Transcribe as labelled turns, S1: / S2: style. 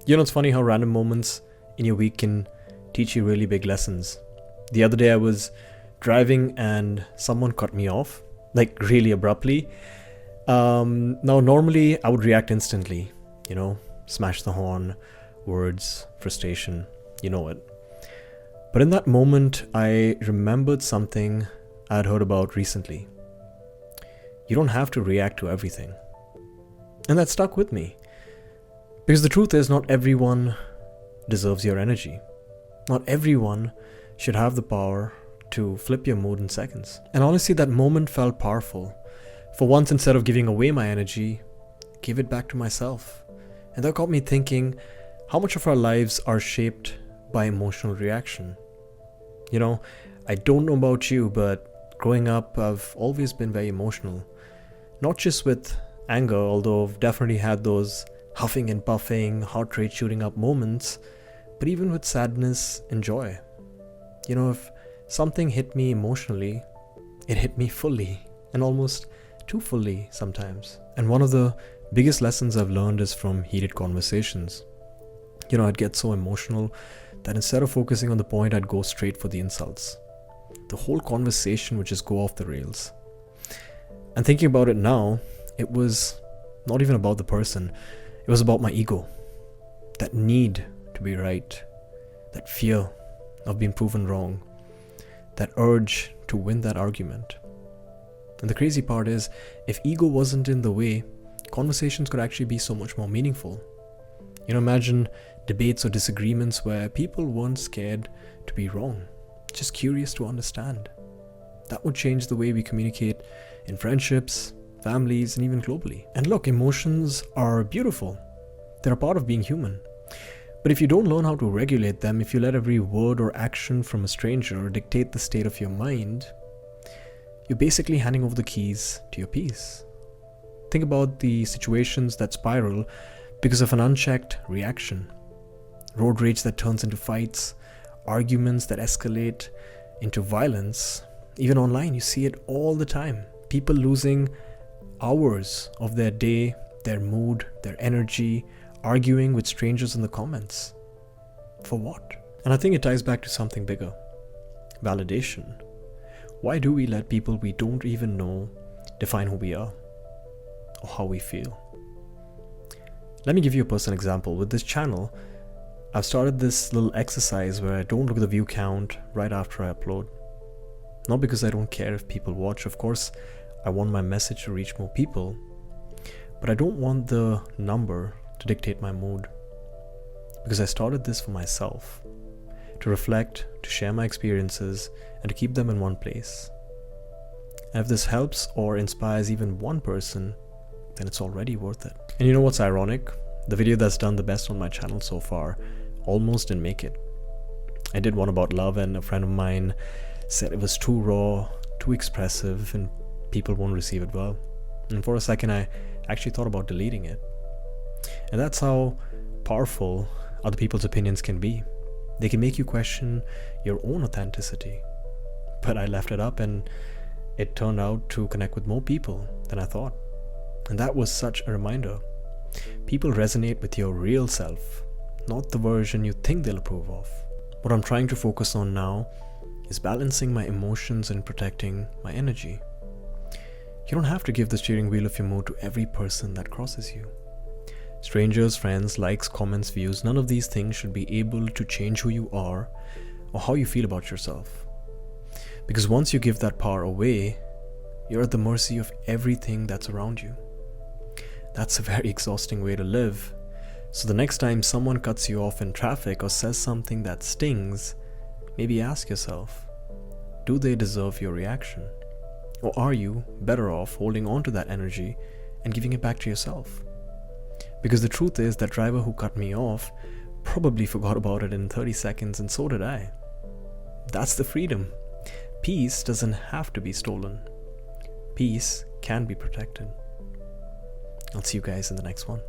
S1: It's funny how random moments in your week can teach you really big lessons. The other day I was driving and someone cut me off, like really abruptly. Now, normally I would react instantly, smash the horn, words, frustration, you know it. But in that moment, I remembered something I'd heard about recently. You don't have to react to everything. And that stuck with me. Because the truth is, not everyone deserves your energy. Not everyone should have the power to flip your mood in seconds. And honestly, that moment felt powerful. For once, instead of giving away my energy, give it back to myself. And that got me thinking, how much of our lives are shaped by emotional reaction? I don't know about you, but growing up, I've always been very emotional. Not just with anger, although I've definitely had those huffing and puffing, heart rate shooting up moments, but even with sadness and joy. If something hit me emotionally, it hit me fully, and almost too fully sometimes. And one of the biggest lessons I've learned is from heated conversations. I'd get so emotional that instead of focusing on the point, I'd go straight for the insults. The whole conversation would just go off the rails. And thinking about it now, it was not even about the person. It was about my ego. That need to be right. That fear of being proven wrong. That urge to win that argument. And the crazy part is, if ego wasn't in the way, conversations could actually be so much more meaningful. Imagine debates or disagreements where people weren't scared to be wrong, just curious to understand. That would change the way we communicate in friendships, families, and even globally. And look, emotions are beautiful. They're a part of being human. But if you don't learn how to regulate them, if you let every word or action from a stranger dictate the state of your mind, you're basically handing over the keys to your peace. Think about the situations that spiral because of an unchecked reaction. Road rage that turns into fights, arguments that escalate into violence. Even online, you see it all the time. People losing hours of their day, their mood, their energy, arguing with strangers in the comments. For what? And I think it ties back to something bigger. Validation. Why do we let people we don't even know define who we are or how we feel? Let me give you a personal example. With this channel, I've started this little exercise where I don't look at the view count right after I upload. Not because I don't care if people watch. Of course, I want my message to reach more people. But I don't want the number to dictate my mood. Because I started this for myself. To reflect, to share my experiences, and to keep them in one place. And if this helps or inspires even one person, then it's already worth it. And you know what's ironic? The video that's done the best on my channel so far almost didn't make it. I did one about love, and a friend of mine said it was too raw, too expressive, and people won't receive it well. And for a second, I actually thought about deleting it. And that's how powerful other people's opinions can be. They can make you question your own authenticity. But I left it up, and it turned out to connect with more people than I thought. And that was such a reminder. People resonate with your real self, not the version you think they'll approve of. What I'm trying to focus on now is balancing my emotions and protecting my energy. You don't have to give the steering wheel of your mood to every person that crosses you. Strangers, friends, likes, comments, views, none of these things should be able to change who you are or how you feel about yourself. Because once you give that power away, you're at the mercy of everything that's around you. That's a very exhausting way to live. So the next time someone cuts you off in traffic or says something that stings, maybe ask yourself, do they deserve your reaction? Or are you better off holding on to that energy and giving it back to yourself? Because the truth is, that driver who cut me off probably forgot about it in 30 seconds, and so did I. That's the freedom. Peace doesn't have to be stolen. Peace can be protected. I'll see you guys in the next one.